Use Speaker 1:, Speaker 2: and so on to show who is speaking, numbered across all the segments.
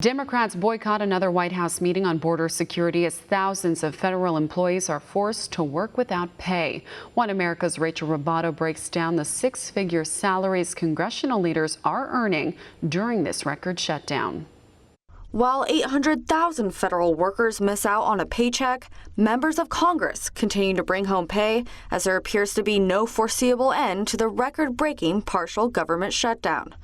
Speaker 1: Democrats boycott another White House meeting on border security as thousands of federal employees are forced to work without pay. One America's Rachel Ribaudo breaks down the six-figure salaries congressional leaders are earning during this record shutdown.
Speaker 2: While 800,000 federal workers miss out on a paycheck, members of Congress continue to bring home pay as there appears to be no foreseeable end to the record-breaking partial government shutdown.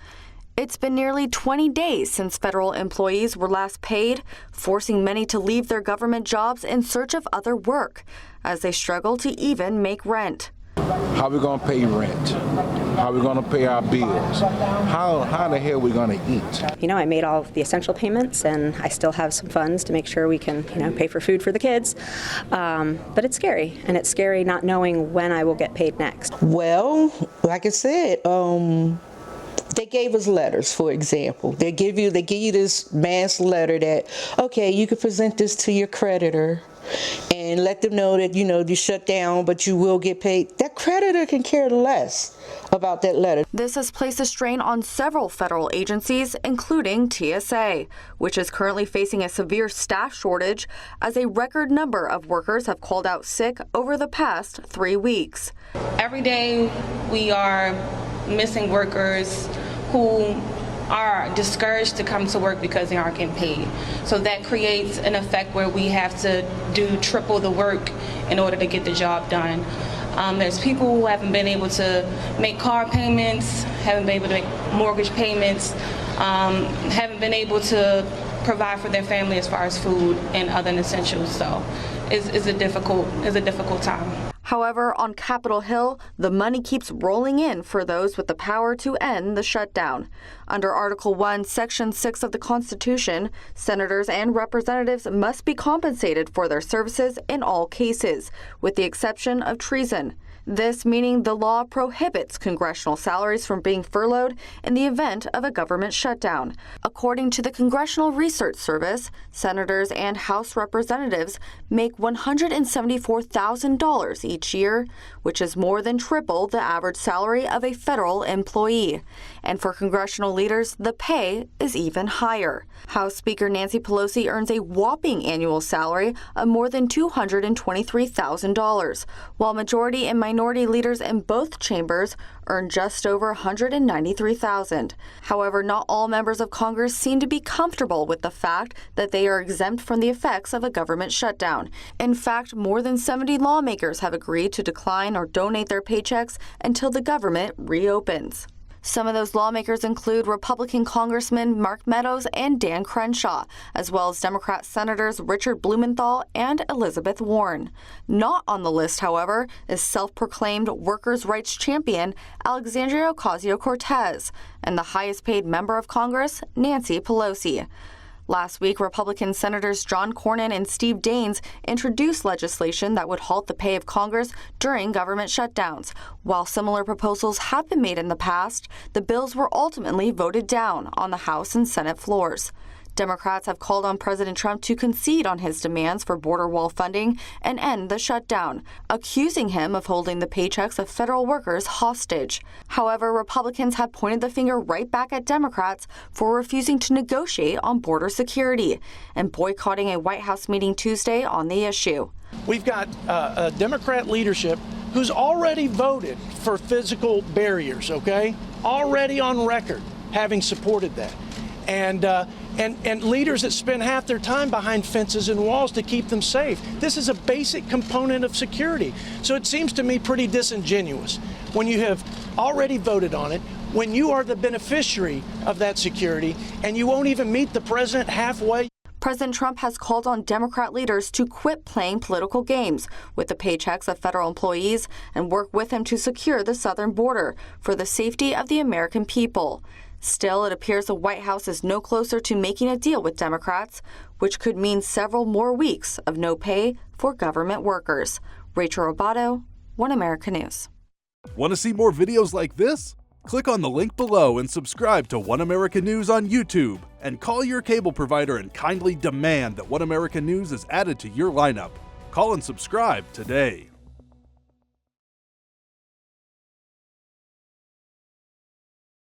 Speaker 2: It's been nearly 20 days since federal employees were last paid, forcing many to leave their government jobs in search of other work as they struggle to even make rent.
Speaker 3: How are we going to pay rent? How are we going to pay our bills? How the hell are we going to eat?
Speaker 4: You know, I made all of the essential payments, and I still have some funds to make sure we can, pay for food for the kids. But it's scary, and it's scary not knowing when I will get paid next.
Speaker 5: Well, like I said, they gave us letters, for example. They give you this mass letter that, okay, you can present this to your creditor and let them know that, you shut down, but you will get paid. That creditor can care less about that letter.
Speaker 2: This has placed a strain on several federal agencies, including TSA, which is currently facing a severe staff shortage as a record number of workers have called out sick over the past 3 weeks.
Speaker 6: Every day we are missing workers who are discouraged to come to work because they aren't getting paid. So that creates an effect where we have to do triple the work in order to get the job done. There's people who haven't been able to make car payments, haven't been able to make mortgage payments, haven't been able to provide for their family as far as food and other essentials. So it's a difficult time.
Speaker 2: However, on Capitol Hill, the money keeps rolling in for those with the power to end the shutdown. Under Article 1, Section 6 of the Constitution, senators and representatives must be compensated for their services in all cases, with the exception of treason. This meaning the law prohibits congressional salaries from being furloughed in the event of a government shutdown. According to the Congressional Research Service, senators and House representatives make $174,000 each year, which is more than triple the average salary of a federal employee. And for congressional leaders, the pay is even higher. House Speaker Nancy Pelosi earns a whopping annual salary of more than $223,000, while majority and minority leaders in both chambers earn just over $193,000. However, not all members of Congress seem to be comfortable with the fact that they are exempt from the effects of a government shutdown. In fact, more than 70 lawmakers have agreed to decline or donate their paychecks until the government reopens. Some of those lawmakers include Republican Congressman Mark Meadows and Dan Crenshaw, as well as Democrat Senators Richard Blumenthal and Elizabeth Warren. Not on the list, however, is self-proclaimed workers' rights champion Alexandria Ocasio-Cortez and the highest-paid member of Congress, Nancy Pelosi. Last week, Republican Senators John Cornyn and Steve Daines introduced legislation that would halt the pay of Congress during government shutdowns. While similar proposals have been made in the past, the bills were ultimately voted down on the House and Senate floors. Democrats have called on President Trump to concede on his demands for border wall funding and end the shutdown, accusing him of holding the paychecks of federal workers hostage. However, Republicans have pointed the finger right back at Democrats for refusing to negotiate on border security and boycotting a White House meeting Tuesday on the issue.
Speaker 7: We've got a Democrat leadership who's already voted for physical barriers, okay? Already on record having supported that. And leaders that spend half their time behind fences and walls to keep them safe. This is a basic component of security. So it seems to me pretty disingenuous when you have already voted on it, when you are the beneficiary of that security, and you won't even meet the president halfway.
Speaker 2: President Trump has called on Democrat leaders to quit playing political games with the paychecks of federal employees and work with him to secure the southern border for the safety of the American people. Still, it appears the White House is no closer to making a deal with Democrats, which could mean several more weeks of no pay for government workers. Rachel Ribaudo, One America News.
Speaker 8: Want to see more videos like this? Click on the link below and subscribe to One America News on YouTube, and call your cable provider and kindly demand that One America News is added to your lineup. Call and subscribe today.